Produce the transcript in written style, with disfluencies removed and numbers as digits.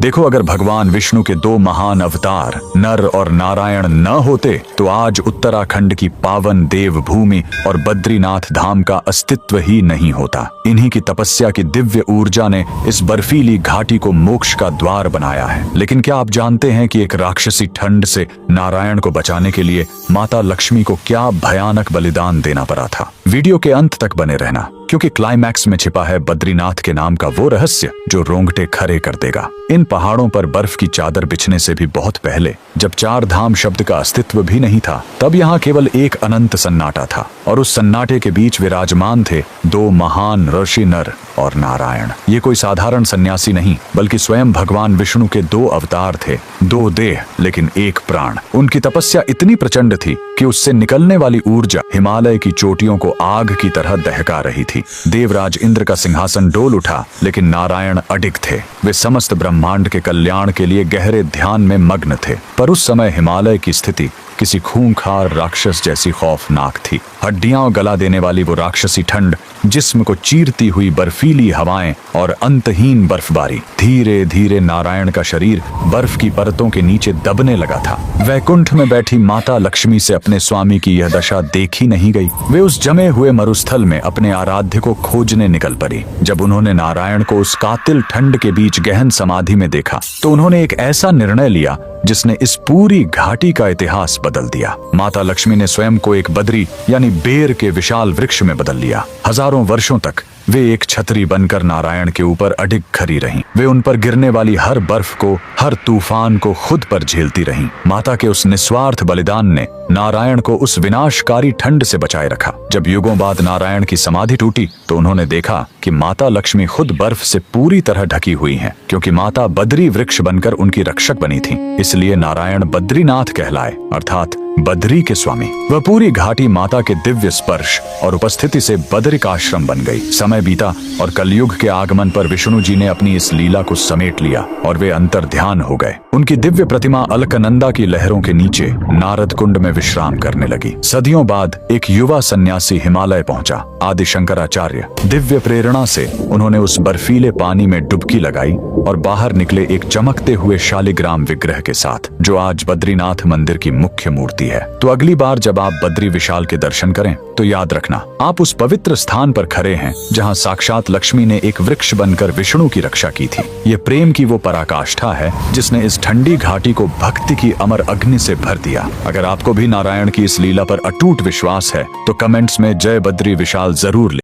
देखो, अगर भगवान विष्णु के दो महान अवतार नर और नारायण न होते तो आज उत्तराखंड की पावन देवभूमि और बद्रीनाथ धाम का अस्तित्व ही नहीं होता। इन्हीं की तपस्या की दिव्य ऊर्जा ने इस बर्फीली घाटी को मोक्ष का द्वार बनाया है। लेकिन क्या आप जानते हैं कि एक राक्षसी ठंड से नारायण को बचाने के लिए माता लक्ष्मी को क्या भयानक बलिदान देना पड़ा था? वीडियो के अंत तक बने रहना, क्योंकि क्लाइमैक्स में छिपा है बद्रीनाथ के नाम का वो रहस्य जो रोंगटे खड़े कर देगा। इन पहाड़ों पर बर्फ की चादर बिछने से भी बहुत पहले, जब चार धाम शब्द का अस्तित्व भी नहीं था, तब यहाँ केवल एक अनंत सन्नाटा था, और उस सन्नाटे के बीच विराजमान थे दो महान ऋषि नर और नारायण। ये कोई साधारण सन्यासी नहीं, बल्कि स्वयं भगवान विष्णु के दो अवतार थे, दो देह लेकिन एक प्राण। उनकी तपस्या इतनी प्रचंड थी कि उससे निकलने वाली ऊर्जा हिमालय की चोटियों को आग की तरह दहका रही थी। देवराज इंद्र का सिंहासन डोल उठा, लेकिन नारायण अडिग थे। वे समस्त ब्रह्मांड के कल्याण के लिए गहरे ध्यान में मग्न थे। पर उस समय हिमालय की स्थिति किसी खूंखार राक्षस जैसी खौफनाक थी। हड्डियां गला देने वाली वो राक्षसी ठंड, जिस्म को चीरती हुई बर्फीली हवाएं और अंतहीन बर्फबारी। धीरे धीरे नारायण का शरीर बर्फ की परतों के नीचे दबने लगा था। वैकुंठ में बैठी माता लक्ष्मी से अपने स्वामी की यह दशा देखी नहीं गई। वे उस जमे हुए मरुस्थल में अपने आराध्य को खोजने निकल पड़ी। जब उन्होंने नारायण को उस कातिल ठंड के बीच गहन समाधि में देखा, तो उन्होंने एक ऐसा निर्णय लिया जिसने इस पूरी घाटी का इतिहास बदल दिया। माता लक्ष्मी ने स्वयं को एक बद्री यानी बेर के विशाल वृक्ष में बदल लिया। हजारों वर्षों तक वे एक छतरी बनकर नारायण के ऊपर अडिग खड़ी रहीं। वे उन पर गिरने वाली हर बर्फ को, हर तूफान को खुद पर झेलती रहीं। माता के उस निस्वार्थ बलिदान ने नारायण को उस विनाशकारी ठंड से बचाए रखा। जब युगों बाद नारायण की समाधि टूटी, तो उन्होंने देखा कि माता लक्ष्मी खुद बर्फ से पूरी तरह ढकी हुई हैं, क्योंकि माता बद्री वृक्ष बनकर उनकी रक्षक बनी थी। इसलिए नारायण बद्रीनाथ कहलाए, अर्थात बद्री के स्वामी। वह पूरी घाटी माता के दिव्य स्पर्श और उपस्थिति से बद्रिकाश्रम बन गई। समय बीता और कलयुग के आगमन पर विष्णु जी ने अपनी इस लीला को समेट लिया और वे अंतर ध्यान हो गए। उनकी दिव्य प्रतिमा अलकनंदा की लहरों के नीचे नारद कुंड में विश्राम करने लगी। सदियों बाद एक युवा सन्यासी हिमालय पहुंचा, आदि शंकराचार्य। दिव्य प्रेरणा से उन्होंने उस बर्फीले पानी में डुबकी लगाई और बाहर निकले एक चमकते हुए शालिग्राम विग्रह के साथ, जो आज बद्रीनाथ मंदिर की मुख्य मूर्ति है। तो अगली बार जब आप बद्री विशाल के दर्शन करें, तो याद रखना, आप उस पवित्र स्थान पर खड़े हैं जहां साक्षात लक्ष्मी ने एक वृक्ष बनकर विष्णु की रक्षा की थी। ये प्रेम की वो पराकाष्ठा है जिसने इस ठंडी घाटी को भक्ति की अमर अग्नि से भर दिया। अगर आपको भी नारायण की इस लीला पर अटूट विश्वास है, तो कमेंट्स में जय बद्री विशाल जरूर